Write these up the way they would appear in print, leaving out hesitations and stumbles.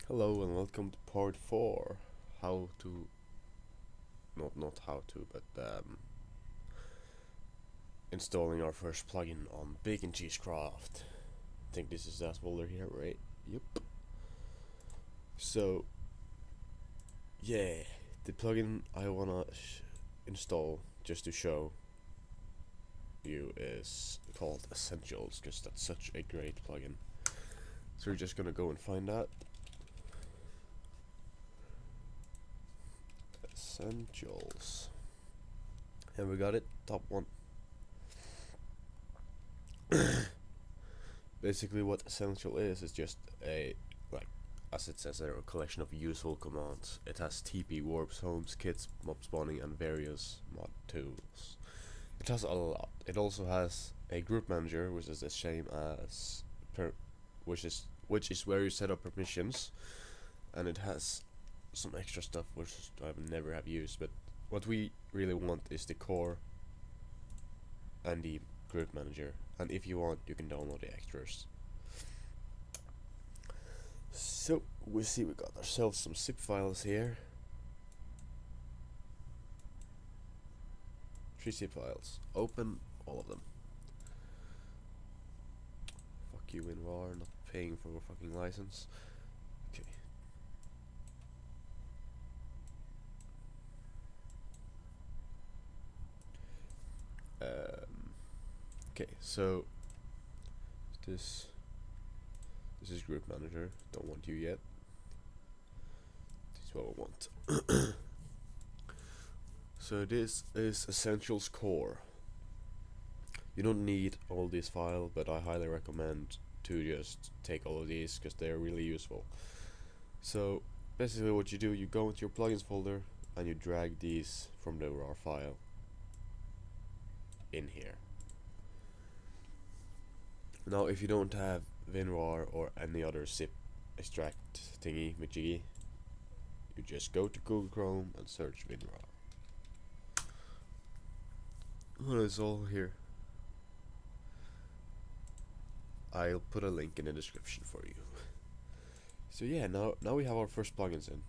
Hello and welcome to part 4. How to, not how to, but installing our first plugin on Bacon Cheese Craft. I think this is that folder here, right? Yep. So, yeah, the plugin I wanna install just to show you is called Essentials, because that's such a great plugin. So we're just gonna go and find that. Essentials. And we got it, top one. Basically what Essential is just a, like, as it says there, a collection of useful commands. It has TP, warps, homes, kits, mob spawning, and various mod tools. It has a lot. It also has a group manager, which is the same as which is where you set up permissions, and it has some extra stuff which I never have used, but what we really want is the core and the group manager, and if you want you can download the extras. So we see we got ourselves some zip files here. 3 zip files. Open all of them. Fuck you, Winrar, not paying for a fucking license. Okay. Okay, so this is group manager. Don't want you yet. This is what we want. So this is Essentials Core. You don't need all this file, but I highly recommend to just take all of these because they're really useful. So basically what you do, you go into your plugins folder and you drag these from the raw file in here. Now if you don't have Winrar or any other zip extract thingy majiggy, you just go to Google Chrome and search Winrar. Well, it's all here. I'll put a link in the description for you. So yeah, now we have our first plugins in.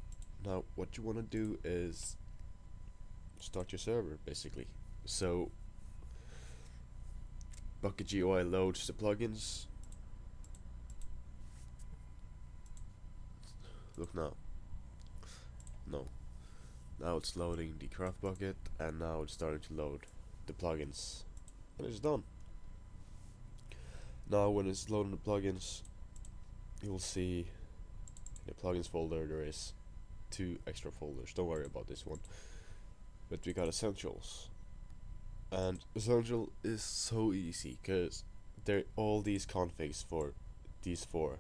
Now what you want to do is start your server basically. So Bukkit GUI loads the plugins. Look now. No. Now it's loading the Craftbukkit, and now it's starting to load the plugins. And it's done. Now when it's loading the plugins, you will see in the plugins folder there is 2 extra folders. Don't worry about this one. But we got Essentials. And Essential is so easy because all these configs for these 4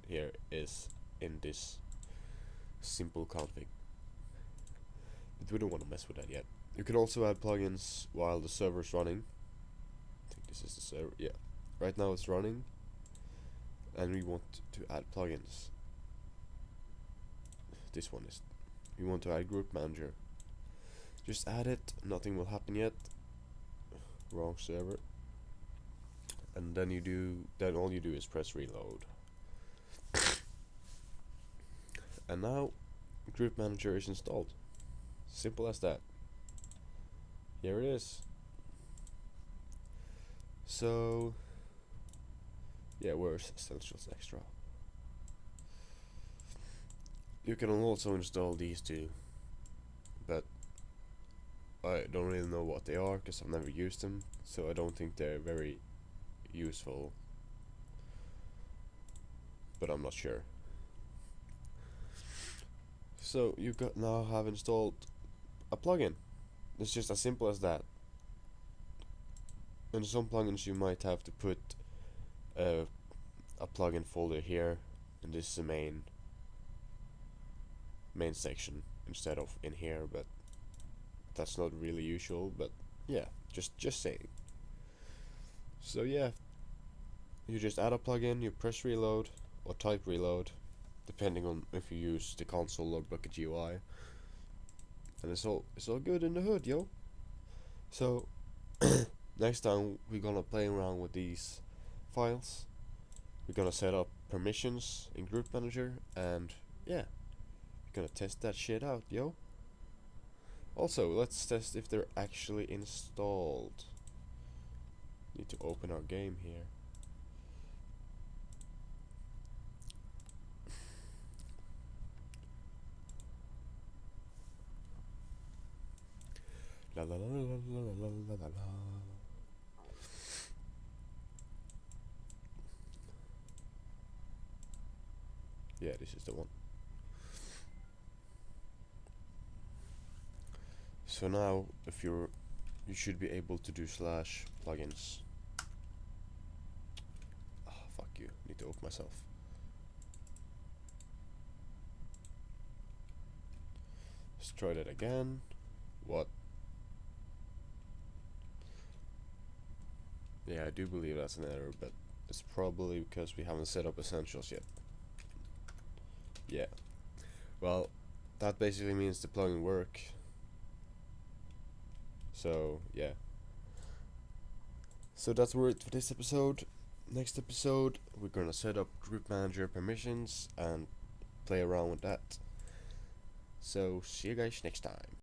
here is in this simple config. But we don't want to mess with that yet. You can also add plugins while the server's running. I think this is the server. Yeah, right now it's running, and we want to add plugins. This one is. We want to add group manager. Just add it. Nothing will happen yet. Wrong server. And then all you do is press reload. And now group manager is installed. Simple as that. Here it is. So yeah, where's Essentials Extra? You can also install these 2, but I don't really know what they are because I've never used them, so I don't think they're very useful, but I'm not sure. So you now have installed a plugin. It's just as simple as that. In some plugins you might have to put a plugin folder here, and this is the main section instead of in here, but that's not really usual. But yeah, just saying. So yeah, you just add a plugin, you press reload or type reload, depending on if you use the console or Bukkit GUI, and it's all good in the hood, yo. So next time we're gonna play around with these files. We're gonna set up permissions in Group Manager, and yeah, we're gonna test that shit out, yo. Also, let's test if they're actually installed. Need to open our game here. La la la la la la la la la. Yeah, this is the one. So now, if you should be able to do slash plugins. Ah, fuck you. Need to open myself. Let's try that again. What? Yeah, I do believe that's an error, but it's probably because we haven't set up essentials yet. Yeah. Well, that basically means the plugin work. So, yeah. So that's it for this episode. Next episode, we're gonna set up Group Manager permissions and play around with that. So, see you guys next time.